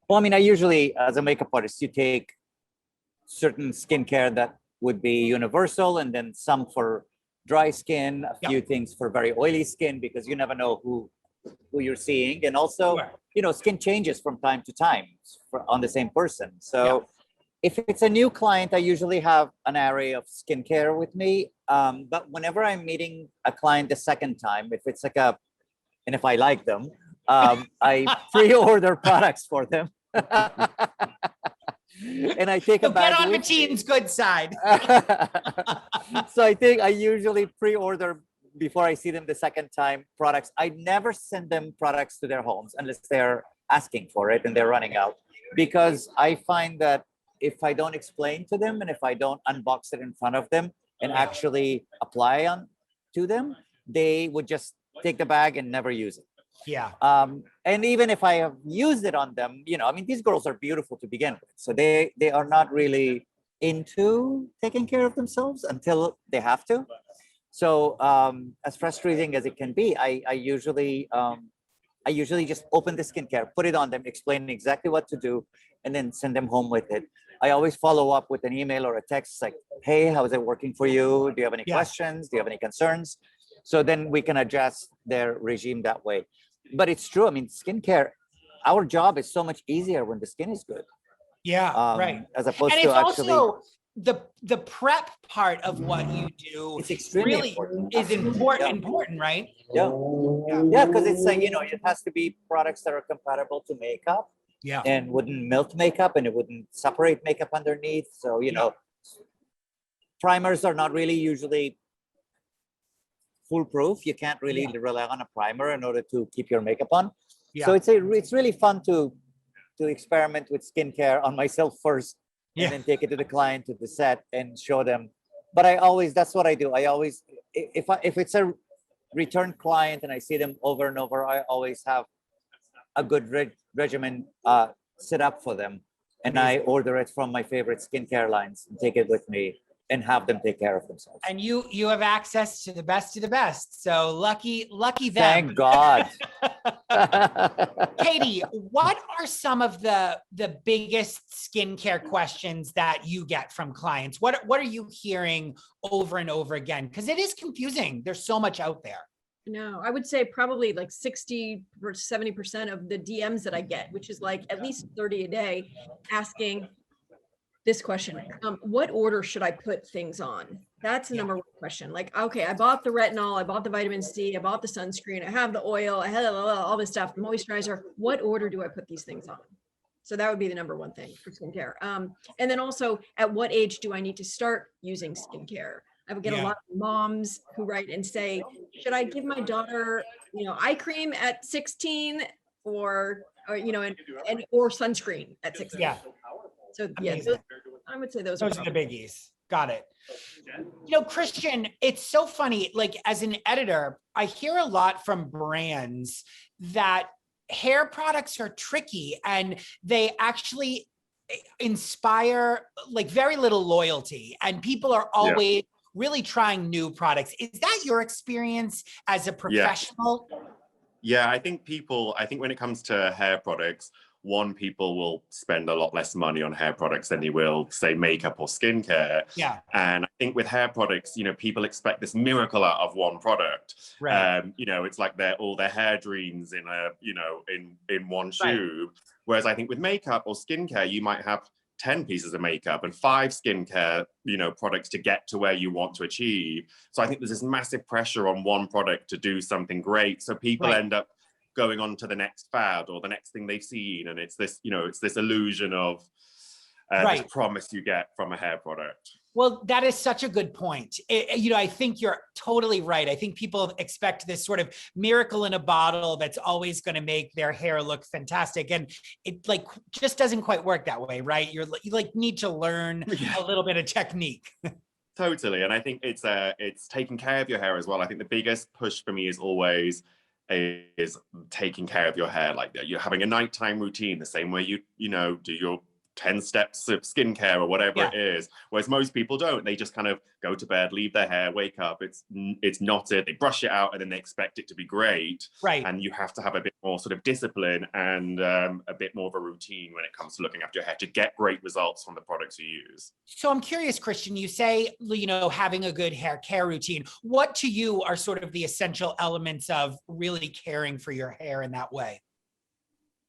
Well, I mean, I usually, as a makeup artist, you take certain skincare that would be universal, and then some for dry skin, a few things for very oily skin, because you never know who you're seeing. And also, skin changes from time to time on the same person. So if it's a new client, I usually have an array of skincare with me. But whenever I'm meeting a client the second time, if it's like and if I like them, I pre-order products for them. And I take a bag. Get on Matin's good side. So I usually pre-order before I see them the second time products. I never send them products to their homes unless they're asking for it and they're running out, because I find that if I don't explain to them and if I don't unbox it in front of them and actually apply on to them, they would just take the bag and never use it. Yeah. And even if I have used it on them, I mean, these girls are beautiful to begin with. So they are not really into taking care of themselves until they have to. So as frustrating as it can be, I usually just open the skincare, put it on them, explain exactly what to do, and then send them home with it. I always follow up with an email or a text like, hey, how is it working for you? Do you have any questions? Do you have any concerns? So then we can adjust their regime that way. But it's true. I mean, skincare, our job is so much easier when the skin is good. Yeah, right. As opposed and to it's actually also the prep part of what you do. It's extremely really important. Is important, right? Yeah, because it's like, it has to be products that are compatible to makeup. Yeah. And wouldn't melt makeup, and it wouldn't separate makeup underneath. So, primers are not really usually foolproof. You can't really rely on a primer in order to keep your makeup on. So it's really fun to experiment with skincare on myself first, and then take it to the client, to the set, and show them. But that's what I do. I always, if it's a return client and I see them over and over, I always have a good regimen set up for them, and I order it from my favorite skincare lines and take it with me and have them take care of themselves. And you have access to the best of the best. So lucky them. Thank God. Katey, what are some of the biggest skincare questions that you get from clients? What are you hearing over and over again? Because it is confusing. There's so much out there. No, I would say probably like 60 or 70% of the DMs that I get, which is like at least 30 a day, asking this question. What order should I put things on? That's the number one question. Like, okay, I bought the retinol, I bought the vitamin C, I bought the sunscreen, I have the oil, I have all this stuff, the moisturizer. What order do I put these things on? So that would be the number one thing for skincare. And then also, at what age do I need to start using skincare? I would get a lot of moms who write and say, should I give my daughter, eye cream at 16 or sunscreen at 16? Yeah. So I would say those are the biggies. Got it. Christian, it's so funny. Like, as an editor, I hear a lot from brands that hair products are tricky and they actually inspire like very little loyalty, and people are always really trying new products. Is that your experience as a professional? Yeah, I think when it comes to hair products, people will spend a lot less money on hair products than they will, say, makeup or skincare. Yeah. And I think with hair products, people expect this miracle out of one product. Right. It's like all their hair dreams in in one tube. Whereas I think with makeup or skincare, you might have 10 pieces of makeup and 5 skincare, products to get to where you want to achieve. So I think there's this massive pressure on one product to do something great. So people end up going on to the next fad or the next thing they've seen. And it's this, it's this illusion of this promise you get from a hair product. Well, that is such a good point. I think you're totally right. I think people expect this sort of miracle in a bottle that's always going to make their hair look fantastic. And it just doesn't quite work that way, right? You need to learn a little bit of technique. Totally. And I think it's taking care of your hair as well. I think the biggest push for me is always taking care of your hair. Like, you're having a nighttime routine the same way you do your 10 steps of skincare or whatever it is. Whereas most people don't. They just kind of go to bed, leave their hair, wake up, it's knotted, they brush it out, and then they expect it to be great. Right. And you have to have a bit more sort of discipline and a bit more of a routine when it comes to looking after your hair to get great results from the products you use. So I'm curious, Christian, you say, you know, having a good hair care routine. What to you are sort of the essential elements of really caring for your hair in that way?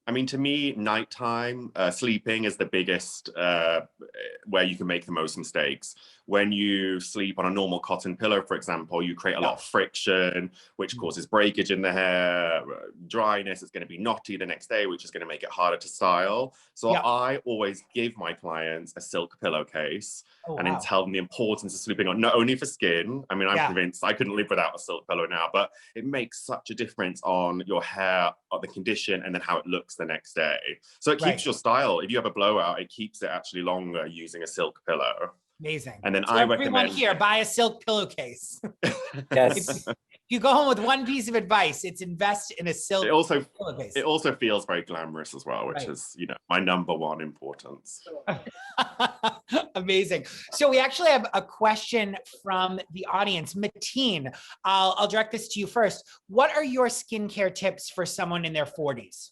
I mean, to me, nighttime sleeping is the biggest where you can make the most mistakes. When you sleep on a normal cotton pillow, for example, you create a lot of friction, which causes breakage in the hair, dryness. It's going to be knotty the next day, which is going to make it harder to style. So I always give my clients a silk pillowcase and then tell them the importance of sleeping on, not only for skin. I mean, I'm convinced I couldn't live without a silk pillow now, but it makes such a difference on your hair, on the condition, and then how it looks the next day. So it keeps your style. If you have a blowout, it keeps it actually longer using a silk pillow. Amazing. And then so I everyone recommend here, buy a silk pillowcase. Yes. If you go home with one piece of advice, it's invest in a silk pillowcase. It also feels very glamorous as well, which is, you know, my #1 importance. Amazing. So we actually have a question from the audience. Matin, I'll direct this to you first. What are your skincare tips for someone in their 40s?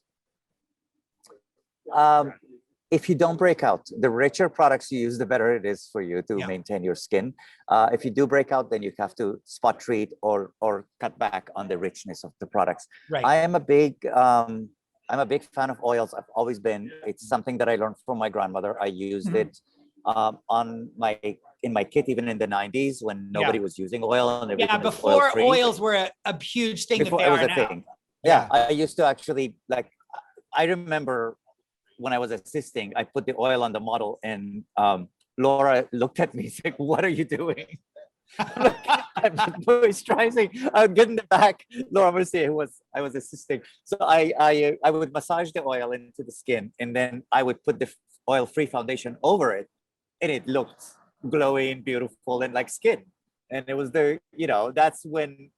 If you don't break out, the richer products you use, the better it is for you to maintain your skin. If you do break out, then you have to spot treat or cut back on the richness of the products. Right. I'm a big fan of oils. I've always been. It's something that I learned from my grandmother. I used it in my kit even in the 90s when nobody was using oil and everything. Yeah, before oils were a huge thing before that they it was are a now. thing. Yeah, I used to actually, like, I remember when I was assisting, I put the oil on the model and Laura looked at me, like, what are you doing? I'm moisturizing. I'm getting the back. Laura would say I was assisting. So I would massage the oil into the skin and then I would put the oil-free foundation over it and it looked glowing, beautiful, and like skin. And it was that's when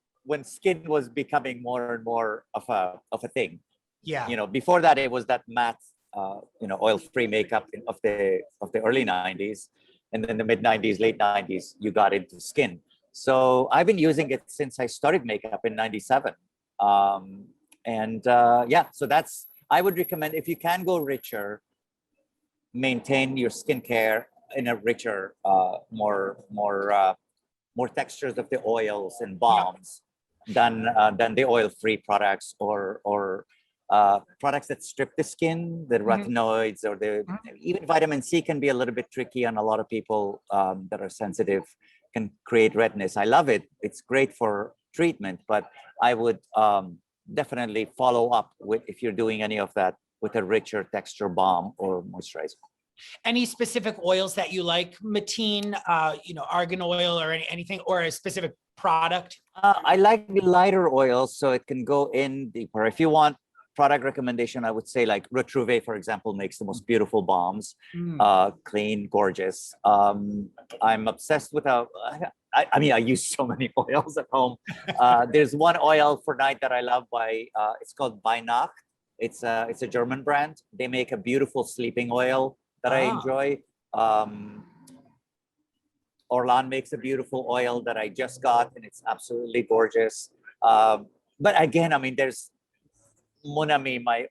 skin was becoming more and more of a thing. Yeah. You know, before that it was that matte oil-free makeup of the early 90s, and then the mid 90s, late 90s, you got into skin. So I've been using it since I started makeup in 97. So that's, I would recommend, if you can go richer, maintain your skincare in a richer, more textures of the oils and balms than the oil-free products or products that strip the skin, the retinoids, or even vitamin C can be a little bit tricky on a lot of people that are sensitive, can create redness. I love it. It's great for treatment, but I would definitely follow up with, if you're doing any of that, with a richer texture balm or moisturizer. Any specific oils that you like, Matin, argan oil or anything, or a specific product? I like lighter oils, so it can go in deeper. If you want product recommendation, I would say like Retrouvé, for example, makes the most beautiful balms, clean, gorgeous. I'm obsessed with I use so many oils at home. There's one oil for night that I love it's called By Nacht. It's a German brand. They make a beautiful sleeping oil that I enjoy. Orlan makes a beautiful oil that I just got, and it's absolutely gorgeous. But again, I mean, there's Monami, my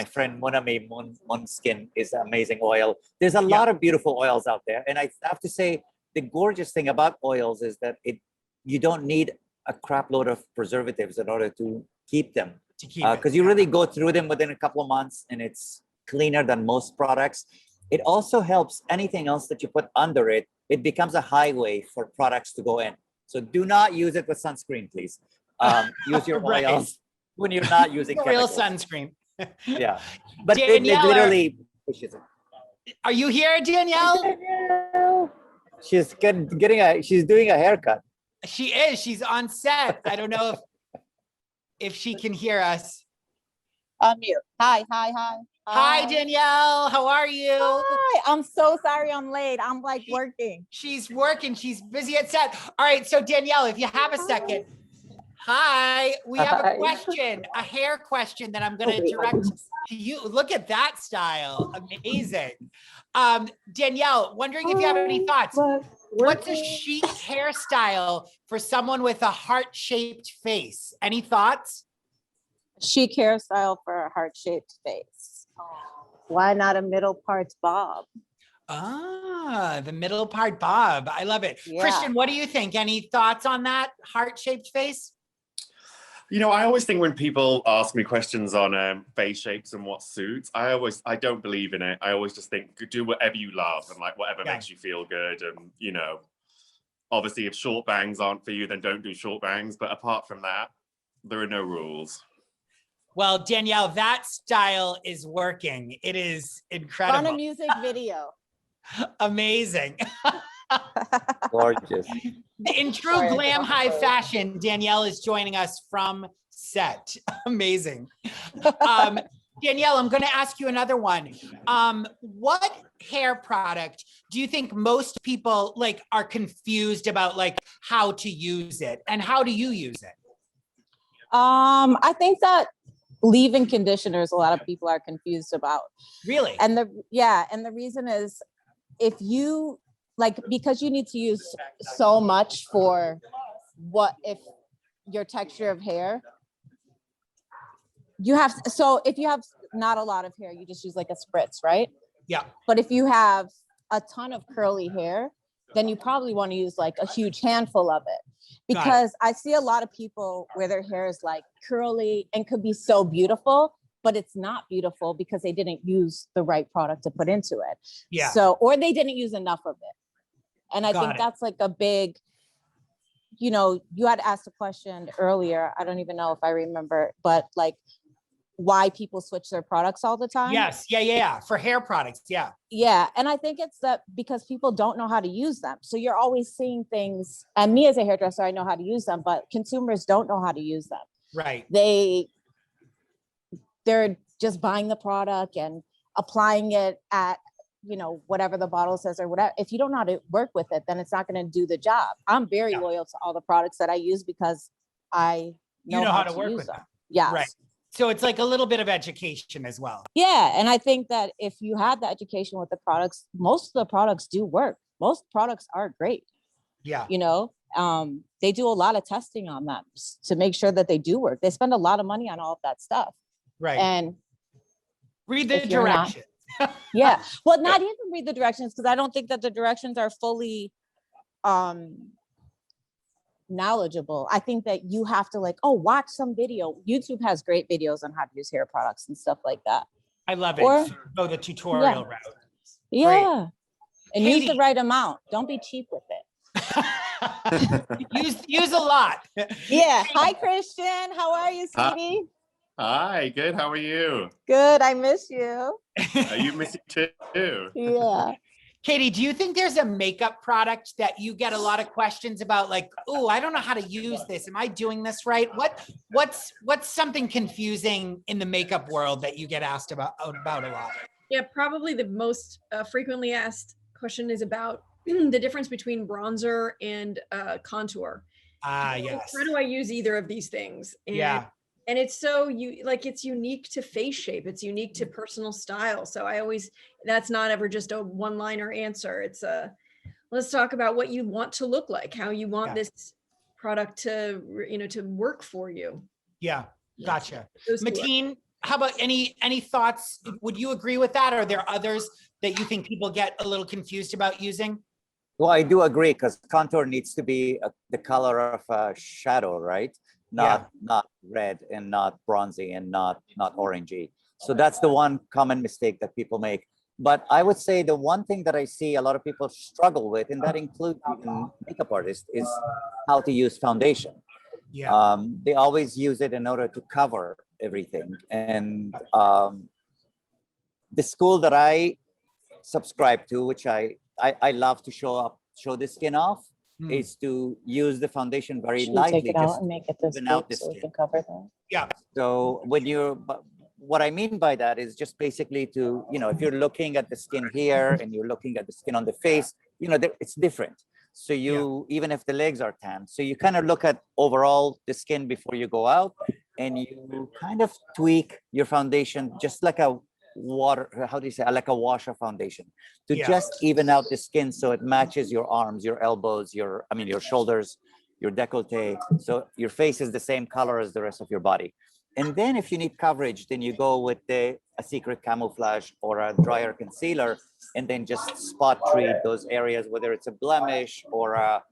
friend Monami Monskin is amazing oil. There's a lot of beautiful oils out there, and I have to say the gorgeous thing about oils is that you don't need a crap load of preservatives in order to keep them, because you really go through them within a couple of months, and it's cleaner than most products. It also helps anything else that you put under it. It becomes a highway for products to go in. So do not use it with sunscreen, please. Use your oils when you're not using real chemicals. Sunscreen. Yeah, but Danielle, it literally pushes it. Are you here, Danielle? She's she's doing a haircut. She is. She's on set. I don't know if she can hear us. Unmute. Hi. Hi, Danielle. How are you? Hi. I'm so sorry I'm late. I'm like working. She's working. She's busy at set. All right. So Danielle, if you have a second, Hi, we have a Hi. question, a hair question that I'm going to direct to you. Look at that style. Amazing. Danielle, wondering if you have any thoughts. What's a chic hairstyle for someone with a heart-shaped face? Any thoughts? Chic hairstyle for a heart-shaped face. Why not a middle parts bob? Ah, the middle part bob. I love it. Yeah. Christian, what do you think? Any thoughts on that heart-shaped face? You know, I always think when people ask me questions on face shapes and what suits, I don't believe in it. I always just think do whatever you love and like whatever makes you feel good. And, you know, obviously if short bangs aren't for you, then don't do short bangs. But apart from that, there are no rules. Well, Danielle, that style is working. It is incredible. On a music video. Amazing. Gorgeous. In true glam high fashion, Danielle is joining us from set. Amazing. Danielle, I'm going to ask you another one. What hair product do you think most people like are confused about, like how to use it, and how do you use it? I think that leave-in conditioners, a lot of people are confused about. Really? And the reason is if you because you need to use so much for if your texture of hair, so if you have not a lot of hair, you just use like a spritz, right? Yeah. But if you have a ton of curly hair, then you probably want to use like a huge handful of it. Because I see a lot of people where their hair is like curly and could be so beautiful, but it's not beautiful because they didn't use the right product to put into it. Yeah. So, or they didn't use enough of it. And I think it. that's like a big, you had asked a question earlier. I don't even know if I remember, but like why people switch their products all the time. Yes. Yeah. For hair products. Yeah. Yeah. And I think it's that because people don't know how to use them. So you're always seeing things, and me as a hairdresser, I know how to use them, but consumers don't know how to use them. Right. They're just buying the product and applying it at, whatever the bottle says or whatever. If you don't know how to work with it, then it's not going to do the job. I'm very loyal to all the products that I use because I know how to work with them. Yes. Right. So it's like a little bit of education as well. Yeah. And I think that if you have the education with the products, most of the products do work. Most products are great. Yeah. They do a lot of testing on them to make sure that they do work. They spend a lot of money on all of that stuff. Right. And read the directions. Yeah. Well, not even read the directions, because I don't think that the directions are fully knowledgeable. I think that you have to watch some video. YouTube has great videos on how to use hair products and stuff like that. I love it. Or- Go the tutorial route. Yeah. And use Katey. the right amount. Don't be cheap with it. use a lot. Yeah. Hi, Christian. How are you, sweetie? Hi, good. How are you? Good. I miss you. You miss it too. Yeah. Katey, do you think there's a makeup product that you get a lot of questions about, like, oh, I don't know how to use this. Am I doing this right? What's something confusing in the makeup world that you get asked about a lot? Yeah, probably the most frequently asked question is about the difference between bronzer and contour. Yes. How do I use either of these things? And it's so it's unique to face shape. It's unique to personal style. So that's not ever just a one-liner answer. It's let's talk about what you want to look like, how you want this product to work for you. Yeah. Gotcha. Matin, how about any thoughts? Would you agree with that? Are there others that you think people get a little confused about using? Well, I do agree, because contour needs to be the color of a shadow, right? Not red and not bronzy and not orangey. So that's the one common mistake that people make. But I would say the one thing that I see a lot of people struggle with, and that includes even makeup artists, is how to use foundation. Yeah. They always use it in order to cover everything. And the school that I subscribe to, which I love to show the skin off, is to use the foundation very lightly. Take it out and make it this out big the so we skin. can cover that. Yeah. So what I mean by that is just basically to, if you're looking at the skin here and you're looking at the skin on the face, it's different. So you, even if the legs are tan, so you kind of look at overall the skin before you go out, and you kind of tweak your foundation just like a water, how do you say, like a wash of foundation, to just even out the skin so it matches your arms, your elbows, your shoulders, your décolleté. So your face is the same color as the rest of your body. And then if you need coverage, then you go with a secret camouflage or a drier concealer, and then just spot treat those areas, whether it's a blemish or a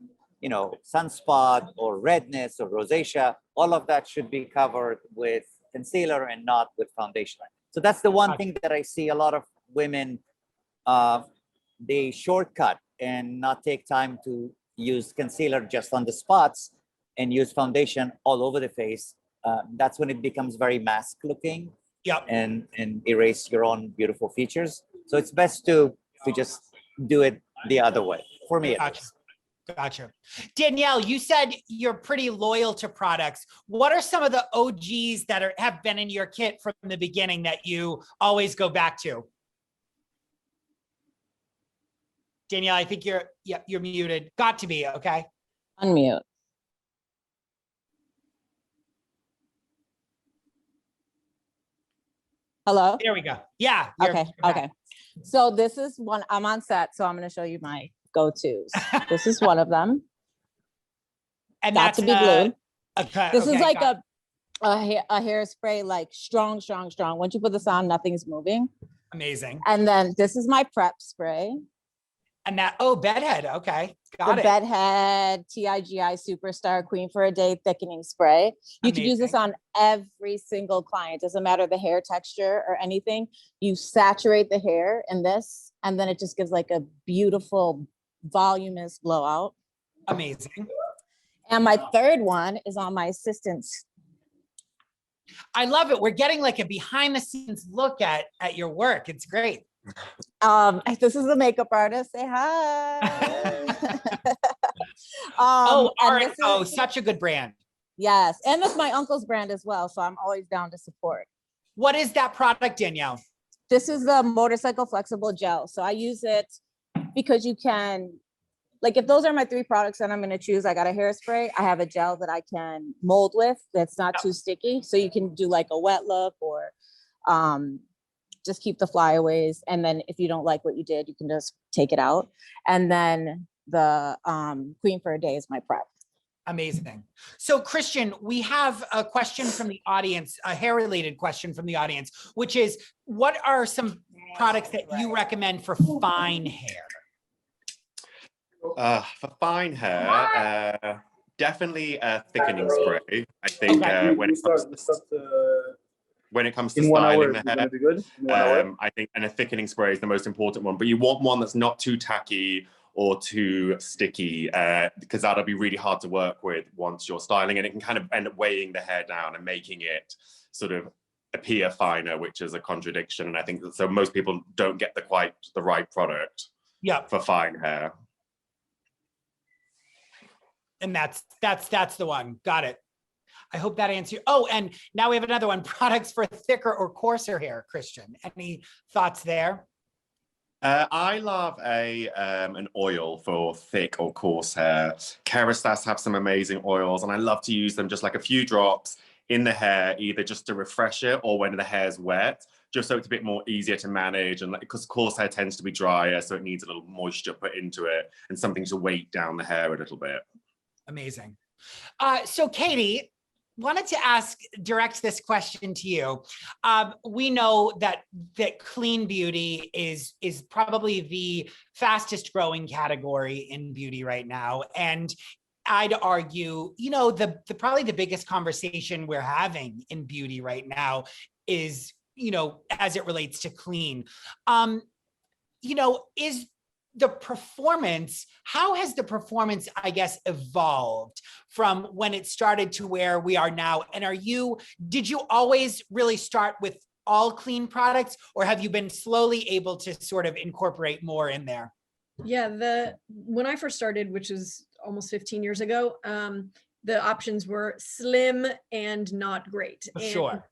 sunspot or redness or rosacea. All of that should be covered with concealer and not with foundation. So that's the one thing that I see a lot of women, they shortcut and not take time to use concealer just on the spots and use foundation all over the face. That's when it becomes very mask looking. And erase your own beautiful features. So it's best to just do it the other way, for me. Gotcha. Danielle, you said you're pretty loyal to products. What are some of the OGs that have been in your kit from the beginning that you always go back to? Danielle, I think you're muted. Got to be, okay? Unmute. Hello? There we go. Yeah. Okay. So this is one, I'm on set, so I'm going to show you my go-tos. This is one of them. And Got to be glued. This is like a hairspray, like strong. Once you put this on, nothing's moving. Amazing. And then this is my prep spray. And bedhead. Okay. Got it. Bedhead, TIGI Superstar Queen for a Day thickening spray. You can use this on every single client. Doesn't matter the hair texture or anything. You saturate the hair in this, and then it just gives like a beautiful voluminous blowout. Amazing. And my third one is on my assistant's. I love it. We're getting like a behind the scenes look at your work. It's great. This is the makeup artist. Say hi. Such a good brand. Yes, and that's my uncle's brand as well, so I'm always down to support. What is that product, Danielle? This is the motorcycle flexible gel. So I use it because you can, like, if those are my three products that I'm going to choose, I got a hairspray, I have a gel that I can mold with that's not too sticky, so you can do like a wet look or just keep the flyaways. And then if you don't like what you did, you can just take it out. And then the Queen for a Day is my prep. Amazing. So Christian, we have a question from the audience, a hair related question from the audience, which is, what are some products that you recommend for fine hair? For fine hair, definitely a thickening spray. I think when it comes to styling the hair, I think, and a thickening spray is the most important one, but you want one that's not too tacky or too sticky, because that'll be really hard to work with once you're styling, and it can kind of end up weighing the hair down and making it sort of appear finer, which is a contradiction. And I think that, so most people don't get quite the right product for fine hair. And that's the one. Got it. I hope that answers you. Oh, and now we have another one, products for thicker or coarser hair. Christian, any thoughts there? I love an oil for thick or coarse hair. Kerastase have some amazing oils, and I love to use them just like a few drops in the hair, either just to refresh it or when the hair's wet, just so it's a bit more easier to manage. And because coarse hair tends to be drier, so it needs a little moisture put into it and something to weight down the hair a little bit. Amazing. So Katey, wanted to direct this question to you. We know that clean beauty is probably the fastest growing category in beauty right now. And I'd argue, probably the biggest conversation we're having in beauty right now is, as it relates to clean, is the performance, how has the performance, I guess, evolved from when it started to where we are now? And did you always really start with all clean products, or have you been slowly able to sort of incorporate more in there? Yeah, when I first started, which is almost 15 years ago, the options were slim and not great. Sure.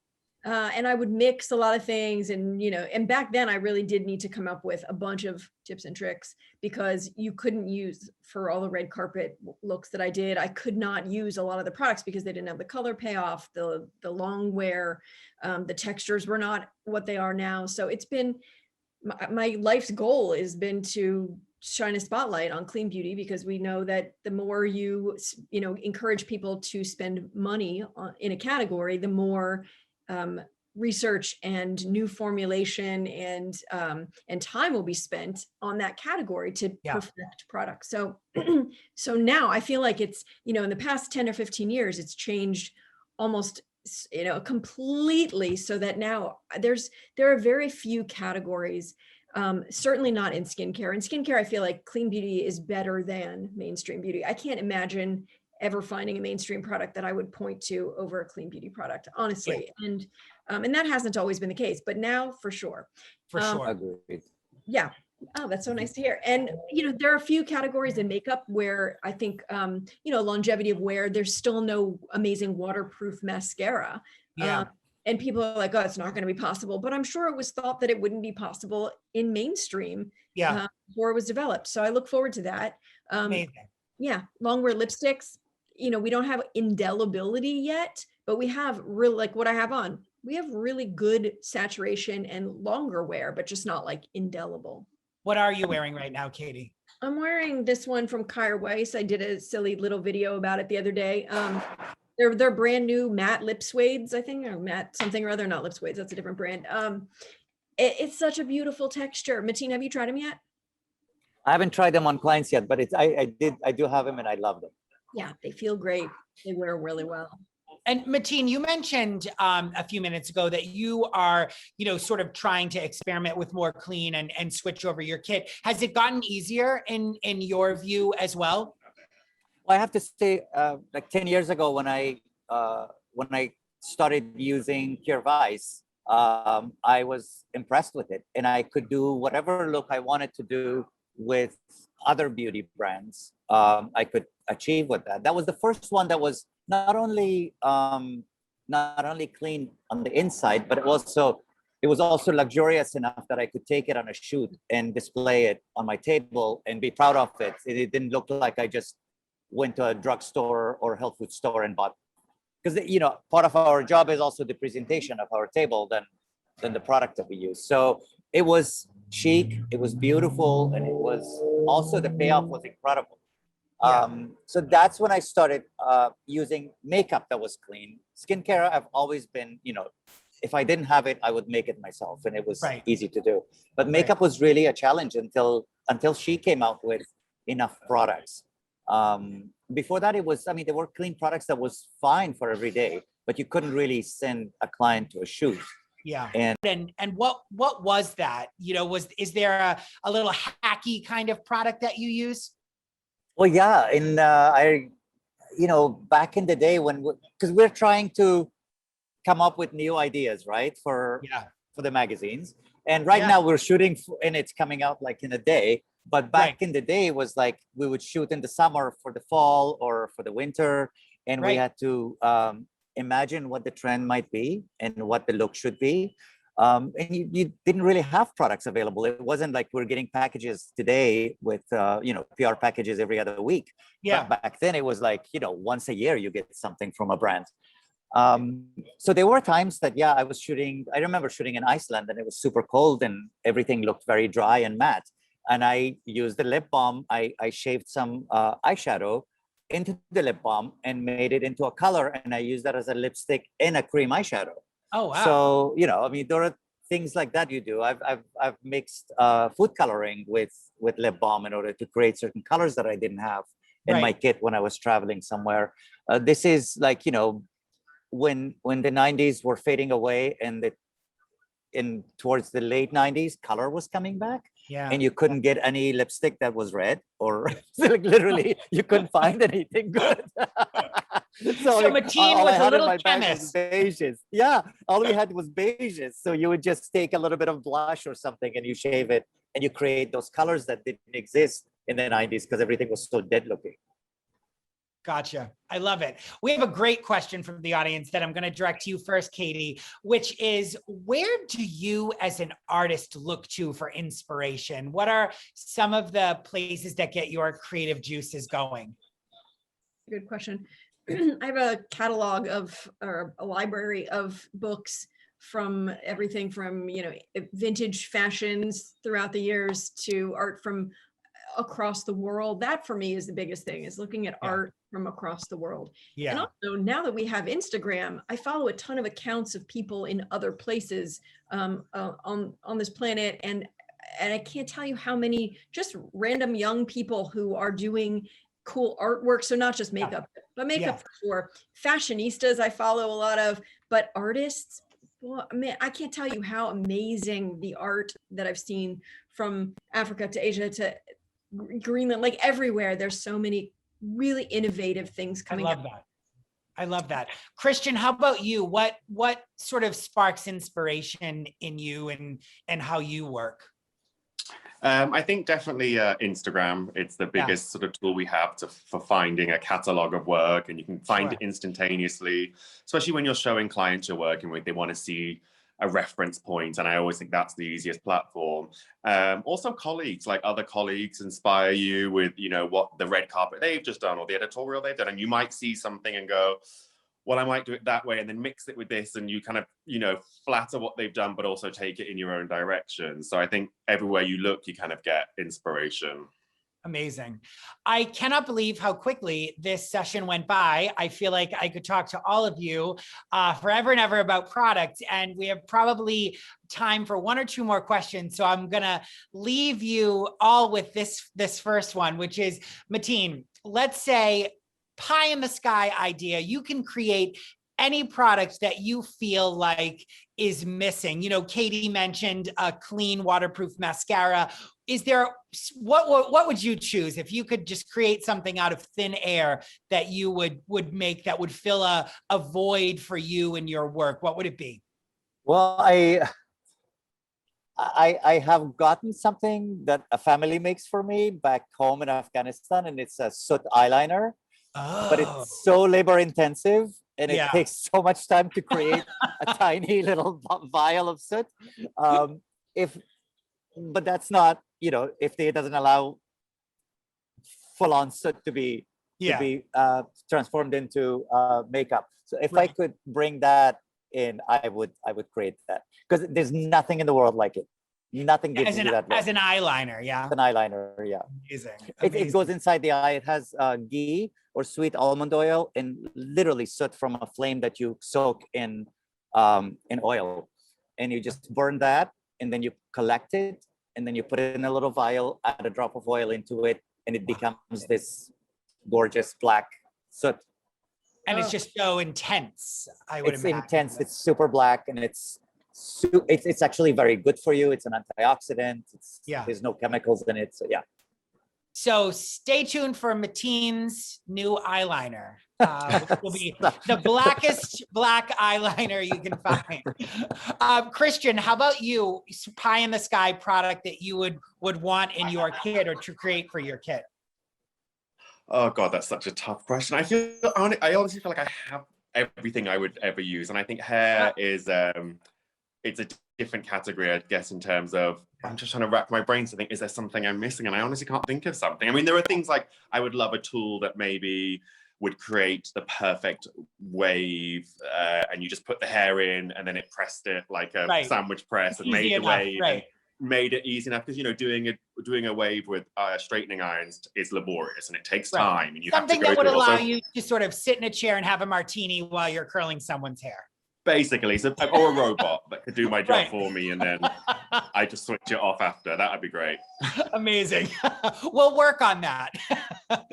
And I would mix a lot of things, and and back then I really did need to come up with a bunch of tips and tricks, because you couldn't use, for all the red carpet looks that I did, I could not use a lot of the products because they didn't have the color payoff, the long wear, the textures were not what they are now. So it's been my life's goal has been to shine a spotlight on clean beauty, because we know that the more you encourage people to spend money in a category, the more research and new formulation and time will be spent on that category to perfect products. So so now I feel like it's in the past 10 or 15 years it's changed almost completely, so that now there are very few categories, certainly not in skincare. In skincare, I feel like clean beauty is better than mainstream beauty. I can't imagine ever finding a mainstream product that I would point to over a clean beauty product, honestly. And that hasn't always been the case, but now for sure. For sure. Agreed. Yeah. Oh, that's so nice to hear. And, there are a few categories in makeup where I think, longevity of wear, there's still no amazing waterproof mascara. Yeah. And people are like, oh, it's not going to be possible. But I'm sure it was thought that it wouldn't be possible in mainstream before it was developed. So I look forward to that. Amazing. Yeah. Long wear lipsticks, we don't have indelibility yet, but we have real, like what I have on, we have really good saturation and longer wear, but just not like indelible. What are you wearing right now, Katey? I'm wearing this one from Kaya Weiss. I did a silly little video about it the other day. They're brand new matte Lip Suedes, I think, or matte something or other, not Lip Suedes, that's a different brand. It's such a beautiful texture. Matin, have you tried them yet? I haven't tried them on clients yet, but I do have them and I love them. Yeah, they feel great. They wear really well. And Matin, you mentioned a few minutes ago that you are, sort of trying to experiment with more clean and switch over your kit. Has it gotten easier in your view as well? Well, I have to say, like 10 years ago when I started using Pure Vice, I was impressed with it, and I could do whatever look I wanted to do with other beauty brands. I could achieve with that. That was the first one that was not only clean on the inside, but it was also luxurious enough that I could take it on a shoot and display it on my table and be proud of it. It didn't look like I just went to a drugstore or health food store and bought, because part of our job is also the presentation of our table than the product that we use. So it was chic, it was beautiful, and it was also, the payoff was incredible. So that's when I started using makeup that was clean. Skincare, I've always been, if I didn't have it, I would make it myself, and it was easy to do. But makeup was really a challenge until she came out with enough products. Before that, there were clean products that was fine for every day, but you couldn't really send a client to a shoot. Yeah. And what was that? Is there a little hacky kind of product that you use? Well, yeah, back in the day because we're trying to come up with new ideas, right, for the magazines. And right now we're shooting, and it's coming out like in a day. But back in the day, it was like we would shoot in the summer for the fall or for the winter, and we had to imagine what the trend might be and what the look should be. And you didn't really have products available. It wasn't like we're getting packages today with, PR packages every other week. Yeah. But back then it was like, once a year you get something from a brand. So there were times that, I remember shooting in Iceland and it was super cold and everything looked very dry and matte. And I used the lip balm. I shaved some eyeshadow into the lip balm and made it into a color. And I used that as a lipstick and a cream eyeshadow. Oh, wow. So, there are things like that you do. I've mixed food coloring with lip balm in order to create certain colors that I didn't have in my kit when I was traveling somewhere. This is like, when the 90s were fading away and towards the late 90s, color was coming back. Yeah. And you couldn't get any lipstick that was red, or like literally you couldn't find anything good. So Matin was a little chemist. Beiges. Yeah, all we had was beiges. So you would just take a little bit of blush or something and you shave it and you create those colors that didn't exist in the 90s because everything was so dead looking. Gotcha. I love it. We have a great question from the audience that I'm going to direct to you first, Katey, which is, where do you as an artist look to for inspiration? What are some of the places that get your creative juices going? Good question. I have a catalog or a library of books from everything from, vintage fashions throughout the years to art from across the world. That for me is the biggest thing, is looking at art from across the world. Yeah. And also, now that we have Instagram, I follow a ton of accounts of people in other places on this planet, and I can't tell you how many just random young people who are doing cool artwork. So not just makeup, but makeup for sure. Fashionistas I follow a lot of, but artists, well, man, I can't tell you how amazing the art that I've seen from Africa to Asia to Greenland, like everywhere. There's so many really innovative things coming out. I love that. Christian, how about you? What sort of sparks inspiration in you and how you work? I think definitely Instagram. It's the biggest sort of tool we have for finding a catalog of work, and you can find it instantaneously, especially when you're showing clients you're working with. They want to see a reference point, and I always think that's the easiest platform. Also colleagues, like other colleagues inspire you with, what the red carpet they've just done or the editorial they've done, and you might see something and go, well, I might do it that way, and then mix it with this, and you kind of, flatter what they've done, but also take it in your own direction. So I think everywhere you look, you kind of get inspiration. Amazing. I cannot believe how quickly this session went by. I feel like I could talk to all of you forever and ever about product, and we have probably time for one or two more questions. So I'm gonna leave you all with this first one, which is, Matin, let's say pie in the sky idea. You can create any product that you feel like is missing. Katey mentioned a clean waterproof mascara. Is there, what would you choose if you could just create something out of thin air that you would make that would fill a void for you in your work? What would it be? Well, I have gotten something that a family makes for me back home in Afghanistan, and it's a soot eyeliner. But it's so labor intensive, and it takes so much time to create a tiny little vial of soot. But that's not, if it doesn't allow full-on soot to be transformed into makeup. So if I could bring that in, I would create that, because there's nothing in the world like it. Nothing gives you that look. As an eyeliner, An eyeliner, Amazing. It goes inside the eye. It has ghee or sweet almond oil, and literally soot from a flame that you soak in oil, and you just burn that, and then you collect it, and then you put it in a little vial, add a drop of oil into it, and it becomes this gorgeous black soot. And it's just so intense. I would imagine. It's intense. It's super black, and it's actually very good for you. It's an antioxidant. There's no chemicals in it. So So stay tuned for Matin's new eyeliner, which will be the blackest black eyeliner you can find. Christian, how about you? Pie in the sky product that you would want in your kit or to create for your kit? Oh God, that's such a tough question. I honestly feel like I have everything I would ever use, and I think hair is it's a different category, I guess, in terms of, I'm just trying to rack my brains to think, is there something I'm missing? And I honestly can't think of something. I mean, there are things like, I would love a tool that maybe would create the perfect wave, and you just put the hair in, and then it pressed it like a sandwich press, and made the wave, and made it easy enough, because doing a wave with straightening irons is laborious, and it takes time, and you something have to go that would through allow you to sort of sit in a chair and have a martini while you're curling someone's hair. Basically, or a robot that could do my job for me, and then I just switch it off after. That would be great. Amazing. We'll work on that.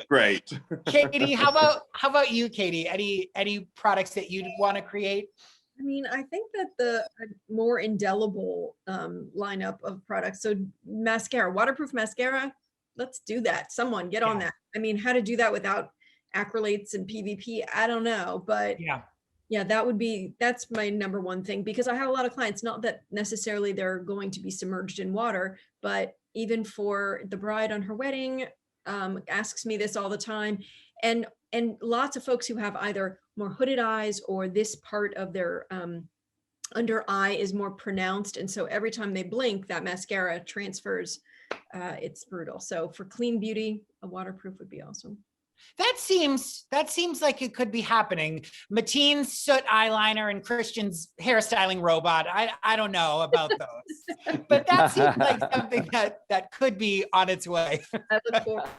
Great. Katey, how about you, Katey? Any products that you'd want to create? I mean, I think that the more indelible lineup of products. So mascara, waterproof mascara, let's do that. Someone get on that. I mean, how to do that without acrylates and PVP, I don't know, but that's my number one thing, because I have a lot of clients, not that necessarily they're going to be submerged in water, but even for the bride on her wedding, asks me this all the time. And and lots of folks who have either more hooded eyes or this part of their under eye is more pronounced. And so every time they blink, that mascara transfers. It's brutal. So for clean beauty, a waterproof would be awesome. That seems like it could be happening. Matin's soot eyeliner and Christian's hairstyling robot. I don't know about those, but that seems like something that could be on its way. I look forward.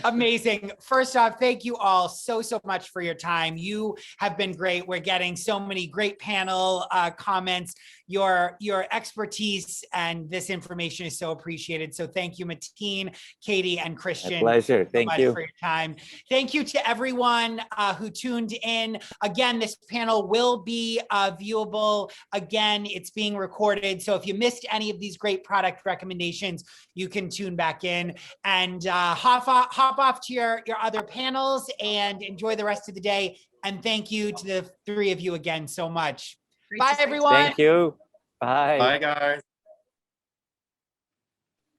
Amazing. First off, thank you all so much for your time. You have been great. We're getting so many great panel comments. Your expertise and this information is so appreciated. So thank you, Matin, Katey, and Christian. My pleasure. So Thank much you for your time. Thank you to everyone who tuned in. Again, this panel will be viewable. Again, it's being recorded. So if you missed any of these great product recommendations, you can tune back in and hop off to your other panels and enjoy the rest of the day. And thank you to the three of you again so much. Great Bye, to see you. everyone. Thank you. Bye. Bye, guys.